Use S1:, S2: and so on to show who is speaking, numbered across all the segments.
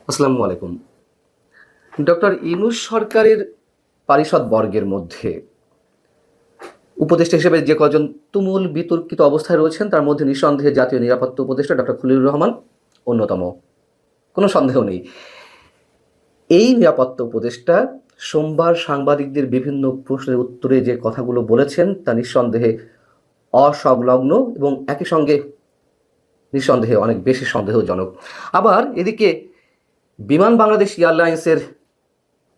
S1: আসসালামু আলাইকুম। ডক্টর ইউনূস সরকারের পারিষদ বর্গের মধ্যে উপদেষ্টা হিসেবে যে কজন তুমুল বিতর্কিত অবস্থায় রয়েছেন তার মধ্যে নিঃসন্দেহে জাতীয় নিরাপত্তা উপদেষ্টা ডক্টর খলিলুর রহমান অন্যতম। কোনো সন্দেহ নেই। এই নিরাপত্তা উপদেষ্টা সোমবার সাংবাদিকদের বিভিন্ন প্রশ্নের উত্তরে যে কথাগুলো বলেছেন তা নিঃসন্দেহে অসংলগ্ন এবং একই সঙ্গে নিঃসন্দেহে অনেক বেশি সন্দেহজনক। আবার এদিকে বিমান বাংলাদেশ এয়ারলাইন্সের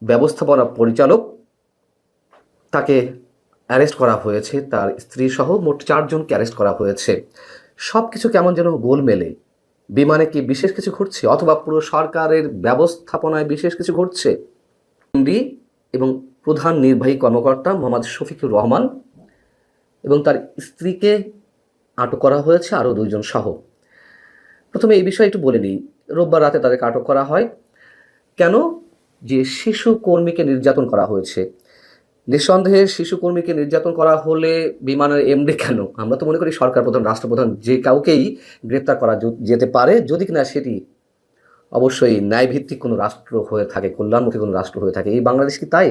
S1: ব্যবস্থাপনা পরিচালক তাকে অ্যারেস্ট করা হয়েছে, তার স্ত্রী সহ মোট 4 জনকে অ্যারেস্ট করা হয়েছে। সব কিছু কেমন যেন গোলমেলে। বিমানে কি বিশেষ কিছু ঘটছে, অথবা পুরো সরকারের ব্যবস্থাপনায় বিশেষ কিছু ঘটছে? এমডি এবং প্রধান নির্বাহী কর্মকর্তা মোহাম্মদ শফিকুর রহমান এবং তার স্ত্রীকে আটক করা হয়েছে, আরও 2 জন সহ। প্রথমে এই বিষয়ে একটু বলে নিই। রোববার রাতে তাদেরকে আটক করা হয় কেন? যে শিশু কর্মীকে নির্যাতন করা হয়েছে। নিঃসন্দেহে শিশু কর্মীকে নির্যাতন করা হলে বিমানের এমডি কেন, আমরা তো মনে করি সরকার প্রধান, রাষ্ট্রপ্রধান যে কাউকেই গ্রেপ্তার করা যেতে পারে, যদি কিনা সেটি অবশ্যই ন্যায়ভিত্তিক কোনো রাষ্ট্র হয়ে থাকে, কল্যাণমুখী কোনো রাষ্ট্র হয়ে থাকে। এই বাংলাদেশ কি তাই?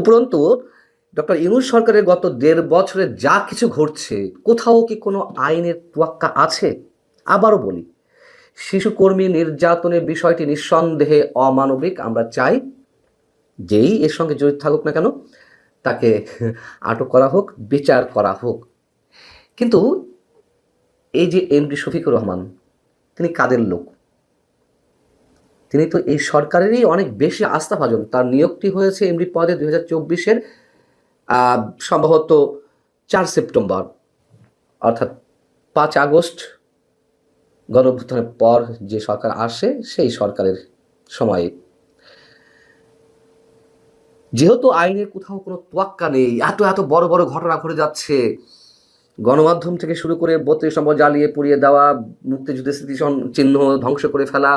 S1: উপরন্তু ডক্টর ইউনূস সরকারের গত 1.5 বছরে যা কিছু ঘটছে, কোথাও কি কোনো আইনের তোয়াক্কা আছে? আবারও বলি, শিশু কর্মী নির্যাতনের বিষয়টি নিঃসন্দেহে অমানবিক। আমরা চাই যেই এর সঙ্গে জড়িত থাকুক না কেন তাকে আটক করা হোক, বিচার করা হোক। কিন্তু এই যে এমডি শফিকুর রহমান, তিনি কাদের লোক? তিনি তো এই সরকারেরই অনেক বেশি আস্থাভাজন। তার নিয়োগটি হয়েছে এমডি পদে 2024-এর সম্ভবত 4 সেপ্টেম্বর, অর্থাৎ 5 আগস্ট গণঅভ্যুত্থানের পর যে সরকার আসে সেই সরকারের সময়ে। যেহেতু আইনের কোথাও কোনো তোয়াক্কা নেই, এত এত বড় বড় ঘটনা ঘটে যাচ্ছে, গণমাধ্যম থেকে শুরু করে 32 নম্বর জ্বালিয়ে পুড়িয়ে দেওয়া, মুক্তিযুদ্ধের স্মৃতি চিহ্ন ধ্বংস করে ফেলা,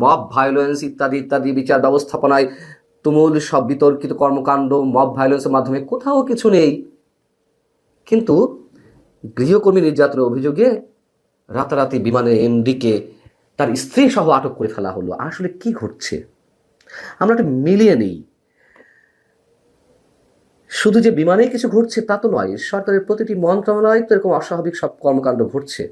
S1: মব ভায়োলেন্স ইত্যাদি ইত্যাদি, বিচার ব্যবস্থাপনায় তুমুল সব বিতর্কিত কর্মকাণ্ড, মব ভায়োলেন্সের মাধ্যমে কোথাও কিছু নেই। কিন্তু গৃহকর্মী নির্যাতনের অভিযোগে রাতারাতি বিমানের এমডিকে তার স্ত্রী সহ আটক করে ফেলা হলো। আসলে কি ঘটছে আমরা একটা মিলিয়ে নেই। শুধু যে বিমানেই কিছু ঘটছে তা তো নয়, সরকারের প্রতিটি মন্ত্রণালয় তো এরকম অস্বাভাবিক সব কর্মকাণ্ড ঘটছে।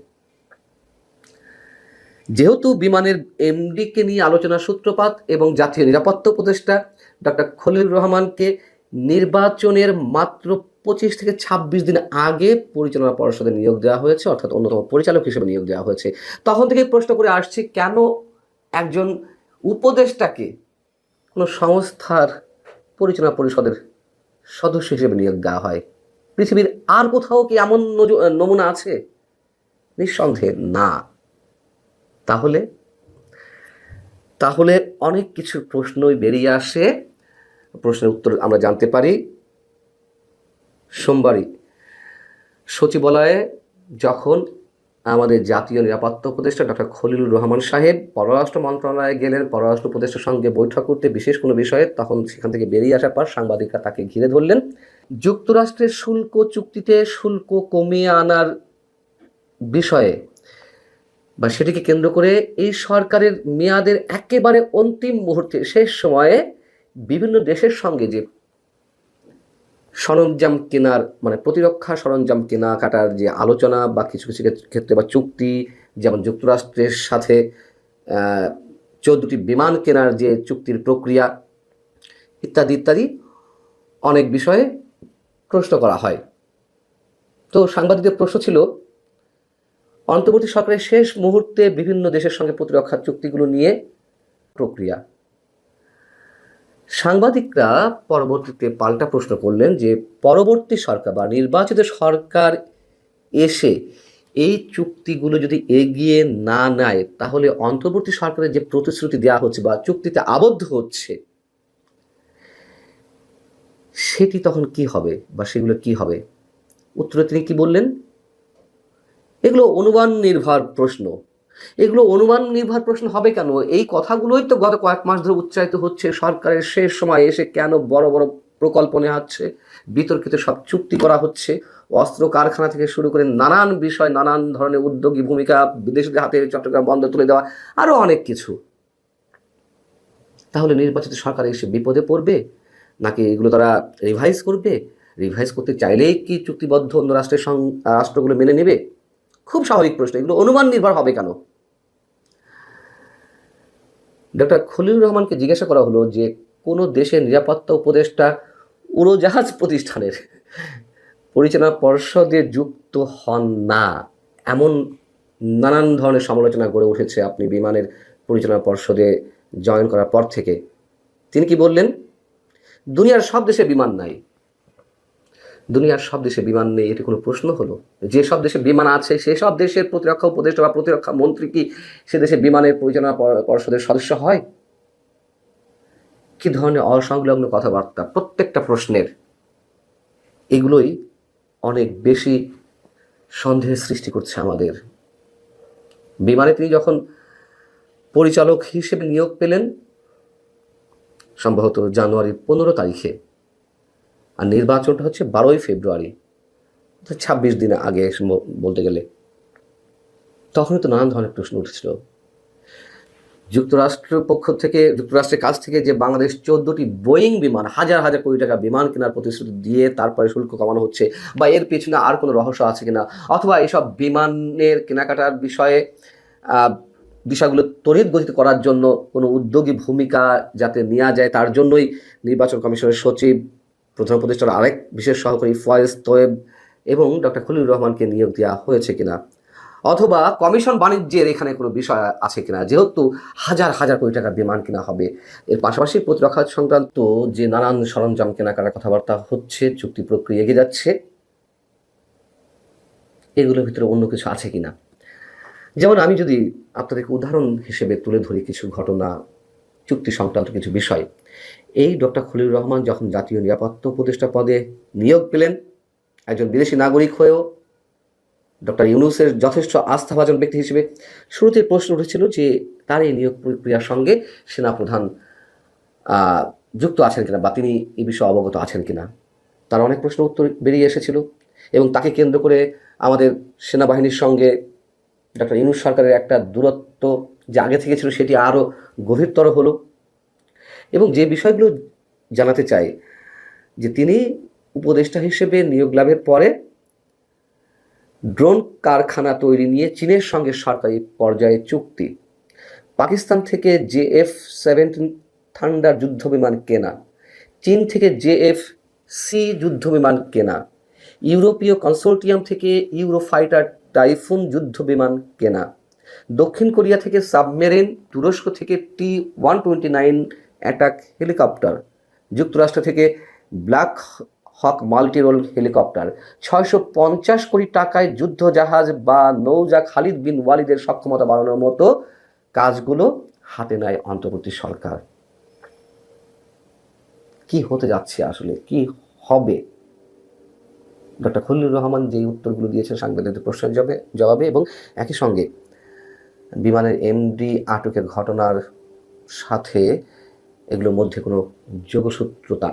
S1: যেহেতু বিমানের এমডিকে নিয়ে আলোচনার সূত্রপাত এবং জাতীয় নিরাপত্তা উপদেষ্টা ডক্টর খলিলুর রহমানকে নির্বাচনের মাত্র 25 থেকে 26 দিন আগে পরিচালনা পর্ষদে নিয়োগ দেওয়া হয়েছে, অর্থাৎ অন্যতম পরিচালক হিসেবে নিয়োগ দেওয়া হয়েছে। তখন থেকে প্রশ্ন করে আসছে, কেন একজন উপদেষ্টাকে কোনো সংস্থার পরিচালনা পরিষদের সদস্য হিসেবে নিয়োগ দেওয়া হয়? পৃথিবীর আর কোথাও কি এমন নমুনা আছে? নিঃসন্দেহে না। তাহলে তাহলে অনেক কিছু প্রশ্নই বেরিয়ে আসে। প্রশ্নের উত্তর আমরা জানতে পারি সোমবারই সচিবালয়ে, যখন আমাদের জাতীয় নিরাপত্তা উপদেষ্টা ডক্টর খলিলুর রহমান সাহেব পররাষ্ট্র মন্ত্রণালয়ে গেলেন পররাষ্ট্র উপদেষ্টার সঙ্গে বৈঠক করতে বিশেষ কোনো বিষয়ে। তখন সেখান থেকে বেরিয়ে আসার পর সাংবাদিকরা তাকে ঘিরে ধরলেন। যুক্তরাষ্ট্রের শুল্ক চুক্তিতে শুল্ক কমিয়ে আনার বিষয়ে বা সেটিকে কেন্দ্র করে এই সরকারের মেয়াদের একেবারে অন্তিম মুহূর্তে, শেষ সময়ে বিভিন্ন দেশের সঙ্গে যে সরঞ্জাম কেনার, মানে প্রতিরক্ষা সরঞ্জাম কেনাকাটার যে আলোচনা বা কিছু কিছু ক্ষেত্রে বা চুক্তি, যেমন যুক্তরাষ্ট্রের সাথে 14টি বিমান কেনার যে চুক্তির প্রক্রিয়া ইত্যাদি ইত্যাদি, অনেক বিষয়ে প্রশ্ন করা হয়। তো সাংবাদিকদের প্রশ্ন ছিল, অন্তর্বর্তী সরকারের শেষ মুহূর্তে বিভিন্ন দেশের সঙ্গে প্রতিরক্ষা চুক্তিগুলো নিয়ে প্রক্রিয়া। সাংবাদিকরা পরবর্তীতে পাল্টা প্রশ্ন করলেন যে পরবর্তী সরকার বা নির্বাচিত সরকার এসে এই চুক্তিগুলো যদি এগিয়ে না নেয়, তাহলে অন্তর্বর্তী সরকারের যে প্রতিশ্রুতি দেওয়া হচ্ছে বা চুক্তিতে আবদ্ধ হচ্ছে সেটি তখন কি হবে বা সেগুলো কি হবে? উত্তরে তিনি কি বললেন, এগুলো অনুমান নির্ভর প্রশ্ন। এগুলো অনুমান নির্ভর প্রশ্ন হবে কেন? এই কথাগুলোই তো গত কয়েক মাস ধরে উচ্চারিত হচ্ছে। সরকারের শেষ সময় এসে কেন বড় বড় প্রকল্প নেওয়া হচ্ছে, বিতর্কিত সব চুক্তি করা হচ্ছে, অস্ত্র কারখানা থেকে শুরু করে নানান বিষয়, নানান ধরনের উদ্যোগী ভূমিকা, বিদেশিদের হাতে চট্টগ্রাম বন্দর তুলে দেওয়া, আরও অনেক কিছু। তাহলে নির্বাচিত সরকার এসে বিপদে পড়বে, নাকি এগুলো তারা রিভাইজ করবে? রিভাইজ করতে চাইলেই কি চুক্তিবদ্ধ অন্য রাষ্ট্রগুলো মেনে নেবে? খুব স্বাভাবিক প্রশ্ন, এগুলো অনুমান নির্ভর হবে কেন? ডক্টর খলিলুর রহমানকে জিজ্ঞাসা করা হলো যে কোনো দেশের নিরাপত্তা উপদেষ্টা উড়োজাহাজ প্রতিষ্ঠানের পরিচালনা পর্ষদে যুক্ত হন না, এমন নানান ধরনের সমালোচনা গড়ে উঠেছে আপনি বিমানের পরিচালনা পর্ষদে জয়েন করার পর থেকে। তিনি কি বললেন? দুনিয়ার সব দেশে বিমান নাই। দুনিয়ার সব দেশে বিমান নেই, এটি কোনো প্রশ্ন হলো? যে সব দেশে বিমান আছে সেই সব দেশের প্রতিরক্ষা উপদেষ্টা বা প্রতিরক্ষা মন্ত্রী কি সে দেশে বিমানের পরিচালনা পর্ষদের সদস্য হয়? কি ধরনের অসংলগ্ন কথাবার্তা! প্রত্যেকটা প্রশ্নের এগুলোই অনেক বেশি সন্দেহের সৃষ্টি করছে আমাদের। বিমানে তিনি যখন পরিচালক হিসেবে নিয়োগ পেলেন সম্ভবত জানুয়ারির 15 তারিখে, আর নির্বাচনটা হচ্ছে 12ই ফেব্রুয়ারি, 26 দিন আগে বলতে গেলে, তখনই তো নানান ধরনের প্রশ্ন উঠেছিল। যুক্তরাষ্ট্রের কাছ থেকে যে বাংলাদেশ 14টি বোয়িং বিমান, হাজার হাজার কোটি টাকা বিমান কেনার প্রতিশ্রুতি দিয়ে তারপরে শুল্ক কমানো হচ্ছে, বা এর পেছনে আর কোনো রহস্য আছে কিনা, অথবা এসব বিমানের কেনাকাটার বিষয়গুলো তড়িৎ গতিতে করার জন্য কোনো উদ্যোগী ভূমিকা যাতে নেওয়া যায় তার জন্যই নির্বাচন কমিশনের সচিব, প্রধান উপদেষ্টার আরেক বিশেষ সহকারী ফয়েজ তোয়েব এবং ডক্টর খলিলুর রহমানকে নিয়োগ দেওয়া হয়েছে কিনা, অথবা কমিশন বাণিজ্যের এখানে কোনো বিষয় আছে কিনা, যেহেতু হাজার হাজার কোটি টাকার বিমান কেনা হবে। এর পাশাপাশি প্রতিরক্ষা সংক্রান্ত যে নানান সরঞ্জাম কেনাকাটার কথাবার্তা হচ্ছে, চুক্তি প্রক্রিয়া এগিয়ে যাচ্ছে, এগুলোর ভিতরে অন্য কিছু আছে কিনা। যেমন আমি যদি আপনাদেরকে উদাহরণ হিসেবে তুলে ধরি কিছু ঘটনা, চুক্তি সংক্রান্ত কিছু বিষয়। এই ডক্টর খলিলুর রহমান যখন জাতীয় নিরাপত্তা উপদেষ্টা পদে নিয়োগ পেলেন, একজন বিদেশি নাগরিক হয়েও ডক্টর ইউনূসের যথেষ্ট আস্থাভাজন ব্যক্তি হিসেবে শুরুতে প্রশ্ন উঠেছিল যে তার এই নিয়োগ প্রক্রিয়ার সঙ্গে সেনাপ্রধান যুক্ত আছেন কিনা, বা তিনি এই বিষয়ে অবগত আছেন কিনা। তার অনেক প্রশ্ন উত্তর বেরিয়ে এসেছিল, এবং তাকে কেন্দ্র করে আমাদের সেনাবাহিনীর সঙ্গে ডক্টর ইউনূস সরকারের একটা দূরত্ব যে আগে থেকে ছিল সেটি আরও গভীরতর হলো। এবং যে বিষয়গুলো জানাতে চাই যে তিনি উপদেষ্টা হিসেবে নিয়োগ লাভের পরে ড্রোন কারখানা তৈরি নিয়ে চীনের সঙ্গে সরকারি পর্যায়ে চুক্তি, পাকিস্তান থেকে JF-17 থান্ডার যুদ্ধবিমান কেনা, চীন থেকে JF-C যুদ্ধবিমান কেনা, ইউরোপীয় কনসোর্টিয়াম থেকে ইউরোফাইটার টাইফুন যুদ্ধবিমান কেনা, দক্ষিণ কোরিয়া থেকে সাবমেরিন, তুরস্ক থেকে T-129 অ্যাটাক হেলিকপ্টার, যুক্তরাষ্ট্র থেকে ব্ল্যাক হক মাল্টিরোল হেলিকপ্টার, 650 কোটি টাকায় যুদ্ধজাহাজ বা নৌজা খালিদ বিন ওয়ালিদের সক্ষমতা বাড়ানোর মতো কাজগুলো হাতে নেয় অন্তর্বর্তী সরকার। কি হতে যাচ্ছে আসলে, কি হবে? ডক্টর খলিলুর রহমান যে উত্তরগুলো দিয়েছেন সাংবাদিকদের প্রশ্নের জবাবে, এবং একই সঙ্গে বিমানের MD আটকের ঘটনার সাথে এগুলোর মধ্যে কোনো যোগসূত্রতা